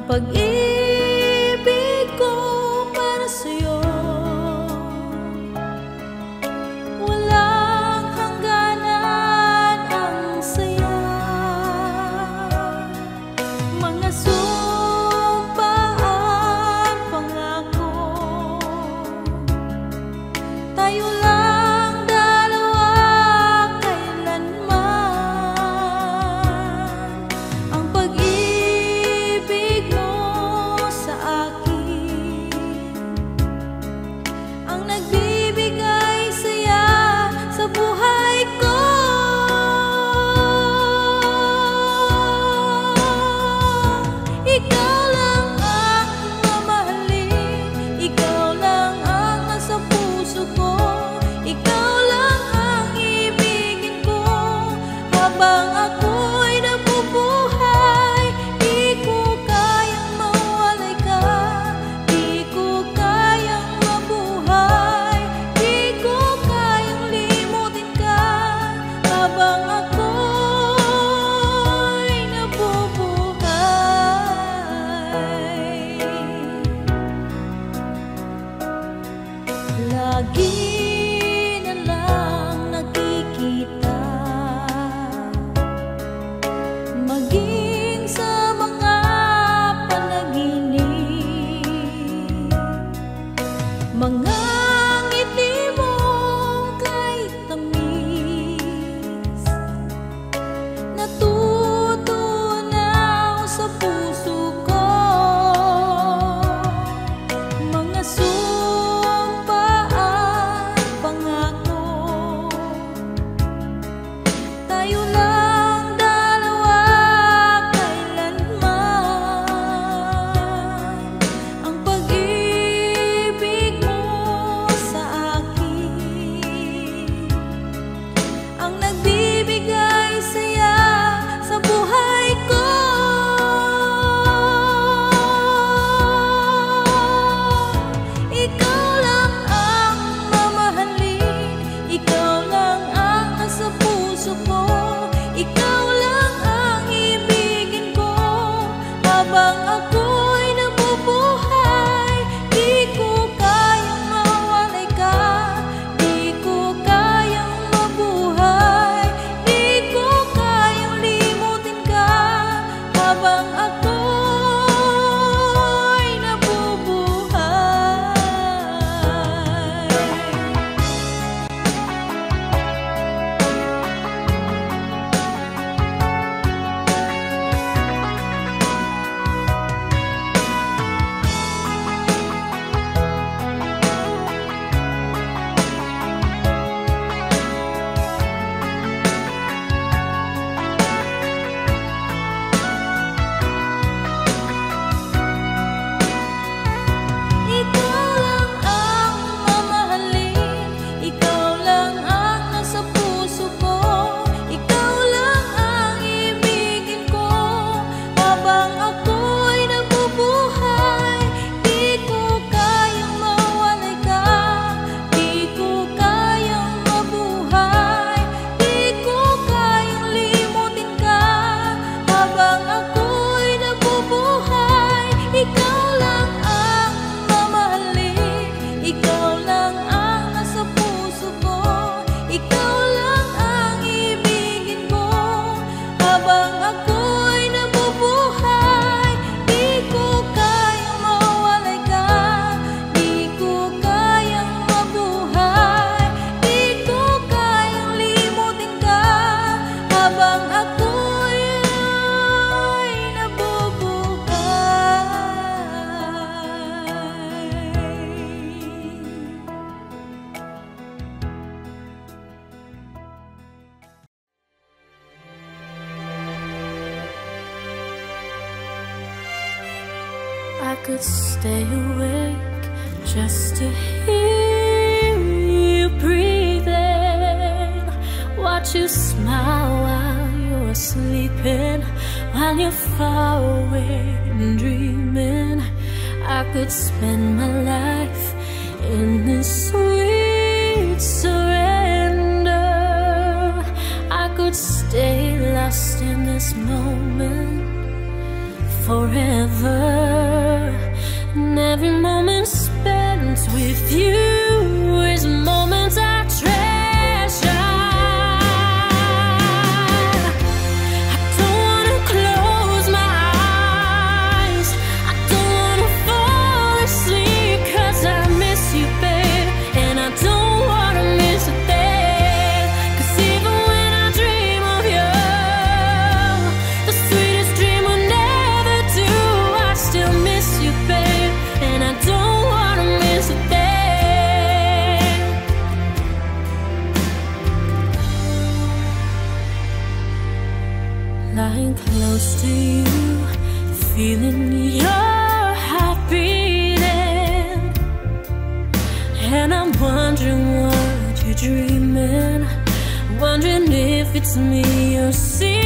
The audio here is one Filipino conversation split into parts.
pag-ibig ko para sa'yo, walang hangganan ang saya. Mga sumpaan, pangako, tayo lang dalawa kailanman. Ang pag-ibig mo sa akin ang nagbibigay saya sa buhay ko. Ikaw lang ang mamahalin, ikaw lang ang nasa puso ko, ikaw lang ang ibigin ko habang ako'y nabubuhay. Di ko kayang mawalay ka, di ko kayang mabuhay, di ko kayang limutin ka habang ako'y nabubuhay. Lagi na lang nakikita, maging sa mga panaginip, mga ngiti mong kay tamis, natutunaw sa puso ko. Mga sumpaan, pangako, tayo lang dalawa kailanman. Ang pag-ibig mo sa akin ang nagbibigay saya sa buhay ko. Ikaw lang ang mamahalin, ikaw lang ang nasa puso ko, ikaw lang ang ibigin ko habang ako'y nabubuhay. Di ko kayang mawalay ka, di ko kayang mabuhay, di ko kayang limutin ka habang ako'y nabubuhay. Ikaw lang ang mamahalin, ikaw lang ang nasa puso ko, ikaw lang ang ibigin ko habang ako'y nabubuhay. Di ko kayang mawalay ka, di ko kayang mabuhay, di ko kayang limutin ka habang ako'y nabubuhay. Ikaw lang ang mamahalin, ikaw lang ang nasa puso ko, ikaw lang ang ibigin ko habang ako'y nabubuhay. Di ko kayang mawalay ka, di ko kayang mabuhay, di ko kayang limutin ka habang ako'y I could stay awake just to hear you breathing, watch you smile while you're sleeping, while you're far away and dreaming. I could spend my life in this sweet surrender. I could stay lost in this moment forever. And every moment spent with you is a moment I treasure. I don't wanna close my eyes, I don't wanna fall asleep, 'cause I miss you, babe, and I don't wanna miss a thing. 'Cause even when I dream of you, the sweetest dream will never do. I still miss you, babe, and I don't wanna miss a thing. Lying close to you, feeling your heart beating, and I'm wondering what you're dreaming, wondering if it's me you're seeing.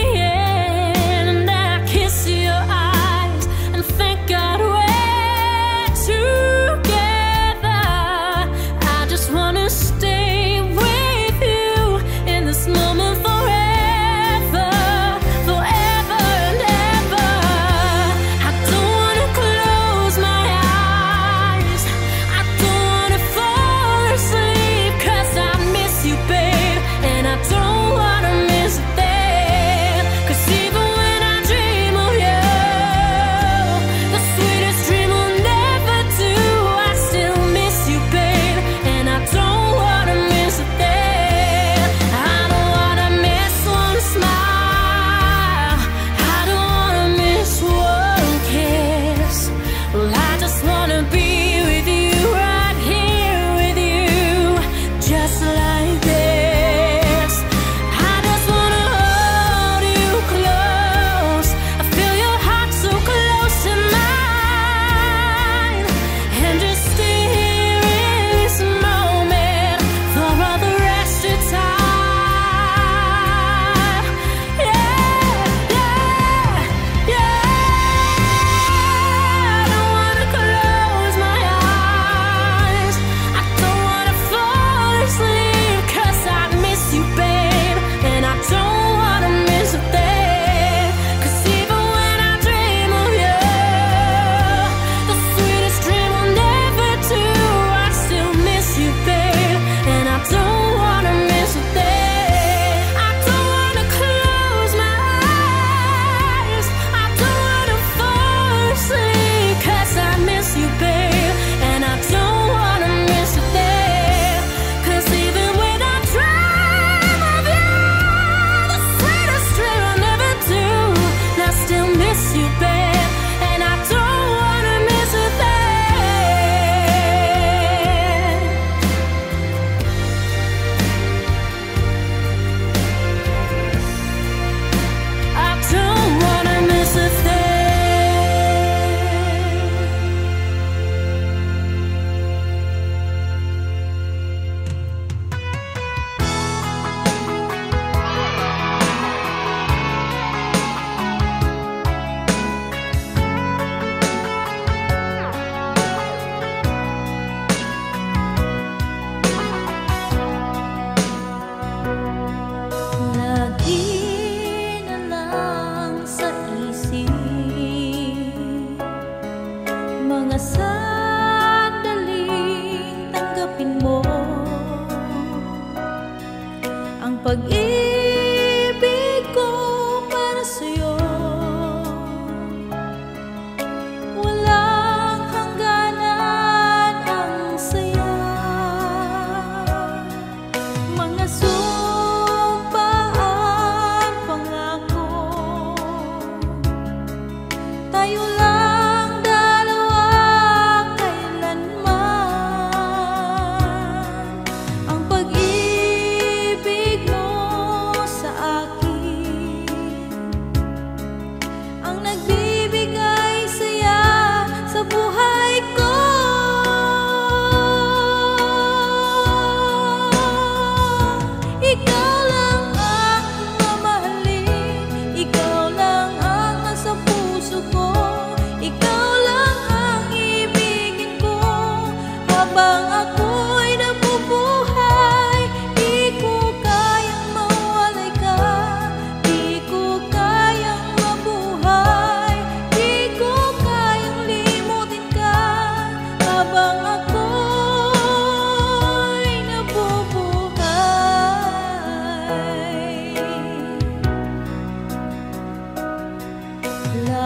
And I kiss your eyes and thank God we're together. I just wanna stay with you in this moment forever, forever and ever. I don't wanna close my eyes, I don't wanna fall asleep, 'cause I miss you, babe, and I don't wanna miss a thing.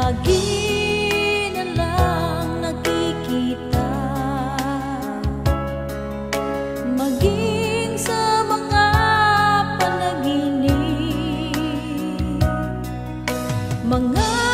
lagi na lang nakikita, maging sa mga panaginip, mga